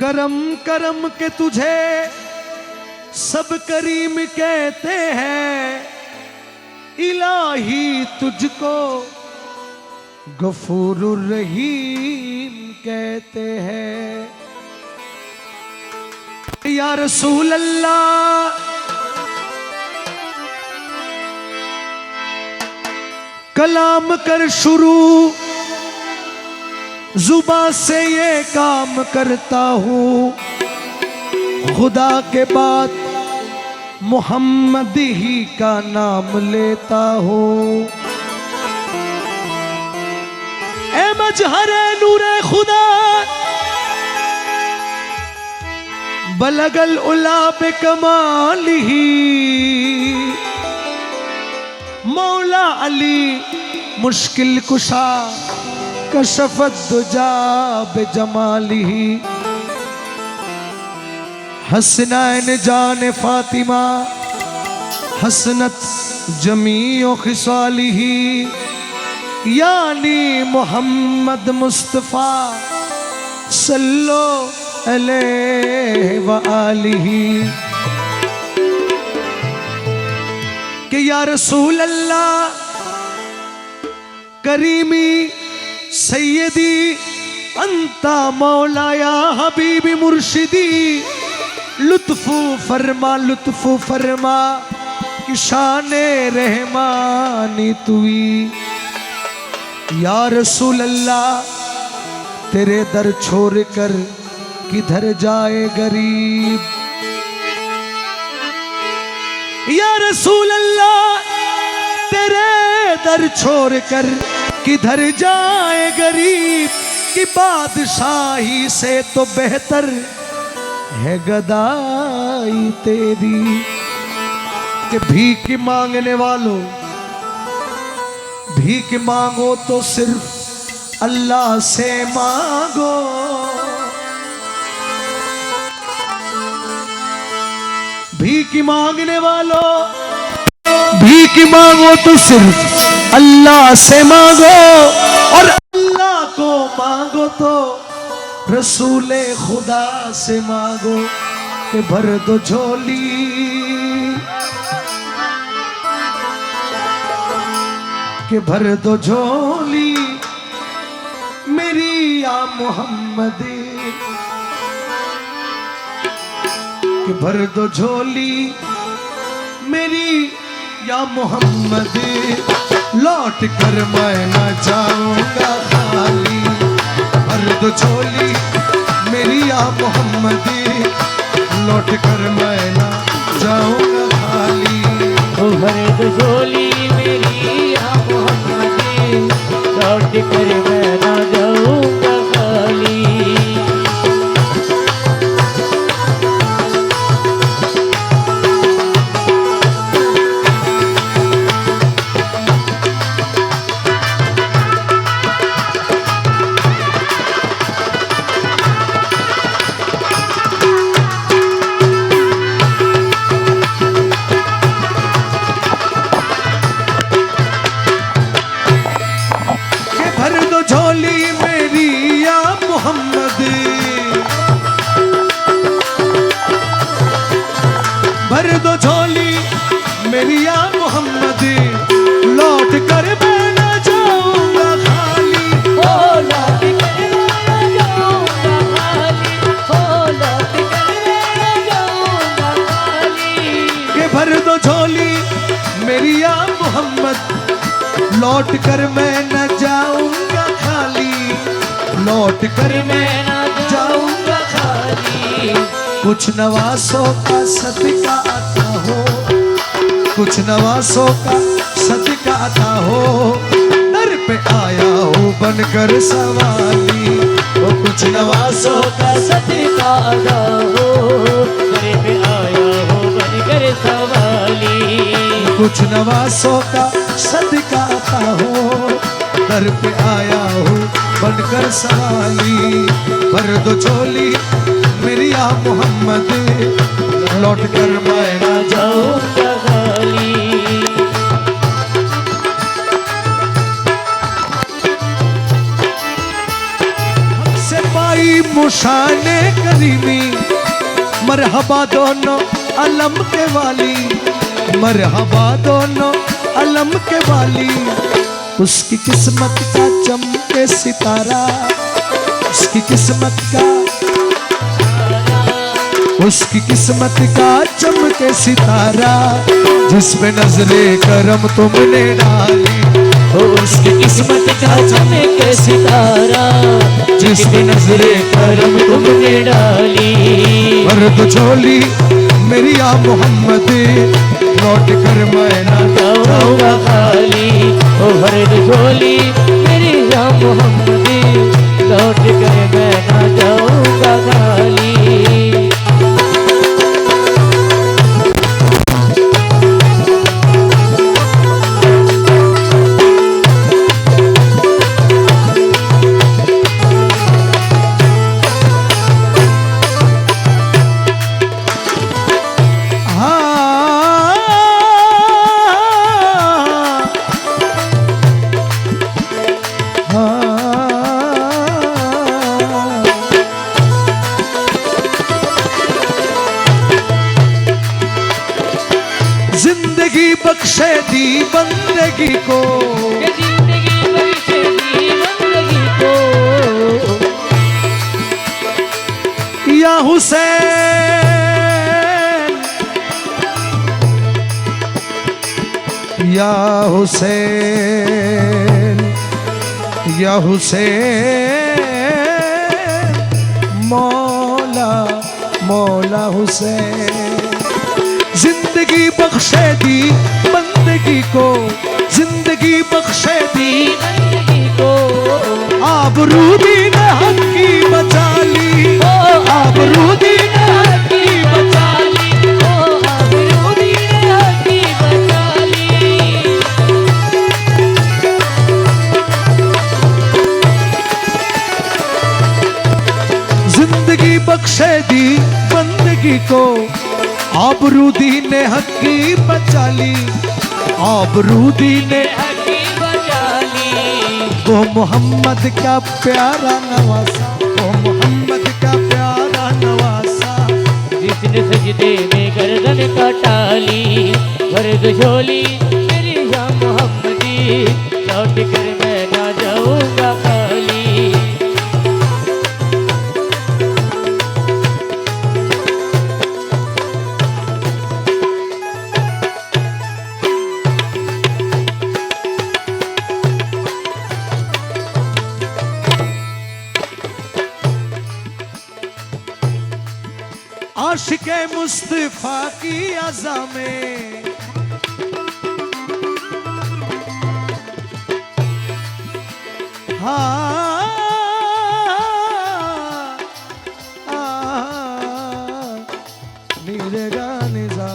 करम करम के तुझे सब करीम कहते हैं, इलाही तुझको गफूरुर रहीम कहते हैं। या रसूल अल्लाह कलाम कर शुरू, जुबान से ये काम करता हूँ, खुदा के बाद मोहम्मद ही का नाम लेता हूँ। ए मजहरे नूरे खुदा बलगल उला बे कमालिही, मौला अली मुश्किल कुशा कशफत दुजा बे जमालिही। हसनैन जान फातिमा हसनत जमीओ खिसालिही, यानी मोहम्मद मुस्तफ़ा सल्लो अलैहि व आलिही। कि या रसूल अल्लाह करीमी सैयदी अंता मौलाया हबीबी मुर्शिदी, लुत्फू फरमा कि शाने रहमानी तुई। या रसूल अल्लाह तेरे दर छोड़ कर किधर जाए गरीब। या रसूल अल्लाह तेरे दर छोड़ कर किधर जाए गरीब, कि बादशाही से तो बेहतर है गदाई तेरी। कि भीख मांगने वालों भीख मांगो तो सिर्फ अल्लाह से मांगो, भीख मांगने वालों भीख मांगो तो सिर्फ अल्लाह से मांगो, और अल्लाह को मांगो तो रसूले खुदा से मांगो। कि भर दो झोली कि भर दो झोली मेरी या मोहम्मद, कि भर दो झोली मेरी या मोहम्मद, लौट कर मैं न जाऊंगा खाली। भर दो झोली मेरी या मोहम्मद, लौट कर मैं न जाऊंगा खाली। भर दो झोली मेरी या मोहम्मद, लौट कर मैं न जाऊंगा खाली। भर दो झोली मेरी या मोहम्मद, लौट कर मैं न जाऊंगा खाली। ओ लौट कर मैं न जाऊंगा खाली, ओ लौट कर मैं न जाऊंगा खाली। के भर दो झोली मेरी या मोहम्मद, लौट कर मैं न जाऊंगा खाली, लौट कर मैं न जाऊंगा खाली। कुछ नवासों का सदका आता हो, कुछ नवासों का सदका आता हो, दर पे आया हो बनकर सवाली। वो कुछ नवासों का सदका आता हो, दर पे आया हो बनकर सवाली। कुछ नवासों का सदका आता हो, दर पे आया हो बनकर सवाली। भर दो झोली मेरी या मोहम्मद, लौट कर मैं न जाऊंगा खाली। हमसे पाई मुशाने करीमी, मरहबा दोनों अलम के वाली, मरहबा दोनों अलम के वाली। उसकी किस्मत का चमके सितारा, उसकी किस्मत का, उसकी किस्मत का चमके सितारा, जिसमें नजरे करम तुमने डाली। उसकी किस्मत का चमके सितारा, जिसमें नजरे करम तुमने डाली। वर्द झोली मेरी आ मोहम्मद, लौट कर मैं ना जाऊंगा खाली। ओ भरत झोली मेरी या मोहम्मद, लौट कर मैं ना जाऊंगा खाली। जिंदगी बख्शे दी बंदगी को, ये जिंदगी बख्शे दी बंदगी को, या हुसैन, या हुसैन, या हुसैन, मौला मौला हुसैन। जिंदगी बख्शे दी बंदगी को, जिंदगी बख्शे दी बंदगी को, आबरूदी ने हक की बचा ली, आबरूदी ने हक की बचा ली। ओ आबरूदी ने हक की बचा ली। जिंदगी बख्शे दी बंदगी को, आबरूदी ने हक की बचा ली, आबरूदी ने हक की बचा ली। वो मोहम्मद का प्यारा नवासा, वो मोहम्मद का प्यारा नवासा, जिसने सजदे में गर्दन कटा ली। वर्द झोली मेरी या मोहम्मदी, लौट कर मैं ना जाऊंगा खाली। आशिक़े मुस्तफा की अज़ा में, हाँ नीरे गाने जा,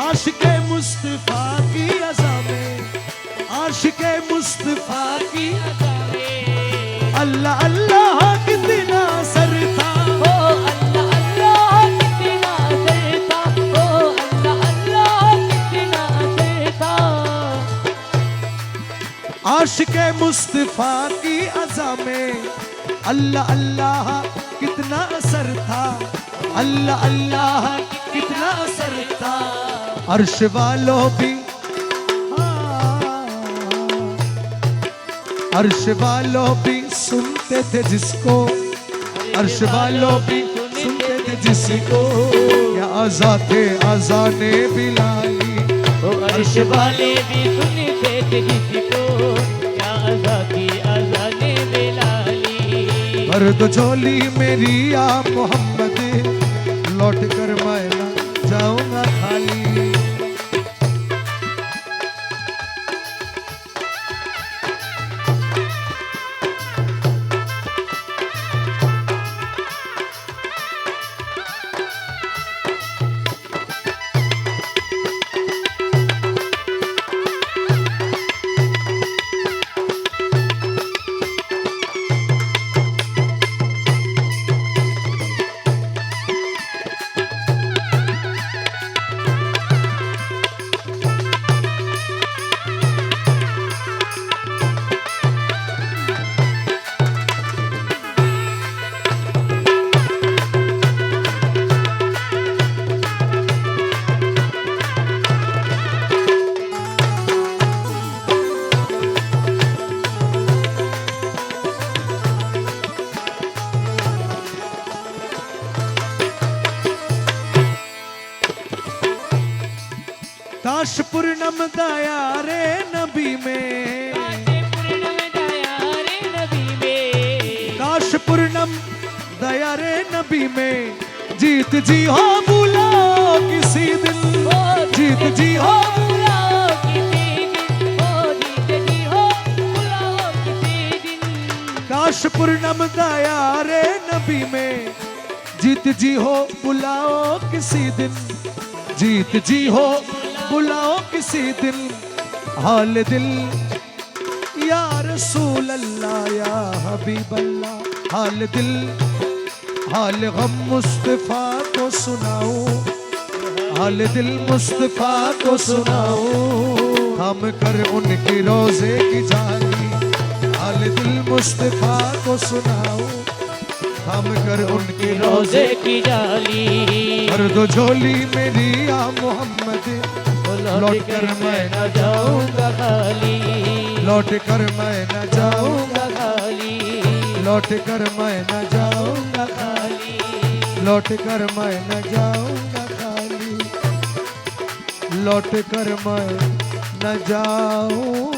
आशिक़े मुस्तफा की अज़ा में, आशिक़े मुस्तफा की अल्लाह अल्लाह कितना असर था। ओ अल्लाह अल्लाह कितना असर था, ओ अल्लाह अल्लाह कितना असर था। आशिक़े मुस्तफा की अज़ा में अल्लाह अल्लाह कितना असर था, अल्लाह अल्लाह कितना असर था। अर्श वालों भी, अर्श वालों भी सुनते थे जिसको, अर्श वालों भी सुनते थे जिसको, क्या आज़ा थे आज़ाने बिलाली। ओ अर्श वाले भी सुनते थे जिसको, क्या आज़ा थी आज़ाने बिलाली। वर्द झोली मेरी आ मोहम्मद, लौट कर मैं ना जाऊंगा खाली। पूर्णम दया रे नबी में, पूर्णम दया रे नबी में, काश पूर्णम दया रे नबी में, जीत जी हो बुलाओ किसी दिन, जीत जी हो बुलाओ किसी दिन, ओ जीत जी हो बुलाओ किसी दिन। काश पूर्णम दया रे नबी में, जीत जी हो बुलाओ किसी दिन, जीत जी हो बुलाओ किसी दिन, हाल दिल या रसूल अल्लाह या हबीब अल्लाह, हाल दिल हाल गम मुस्तफा को सुनाओ, हाल दिल मुस्तफा को सुनाओ, हम कर उनके रोजे की जाली, हाल दिल मुस्तफा को सुनाओ, हम कर उनके रोजे की जाली, भर दो झोली मेरी या मोहम्मद, लौट कर मैं न जाऊंगा खाली, लौट कर मैं न जाऊंगा, खाली, लौट कर मैं न जाऊंगा, खाली, लौट कर मैं न जाऊंगा खाली, लौट कर मैं न जाऊं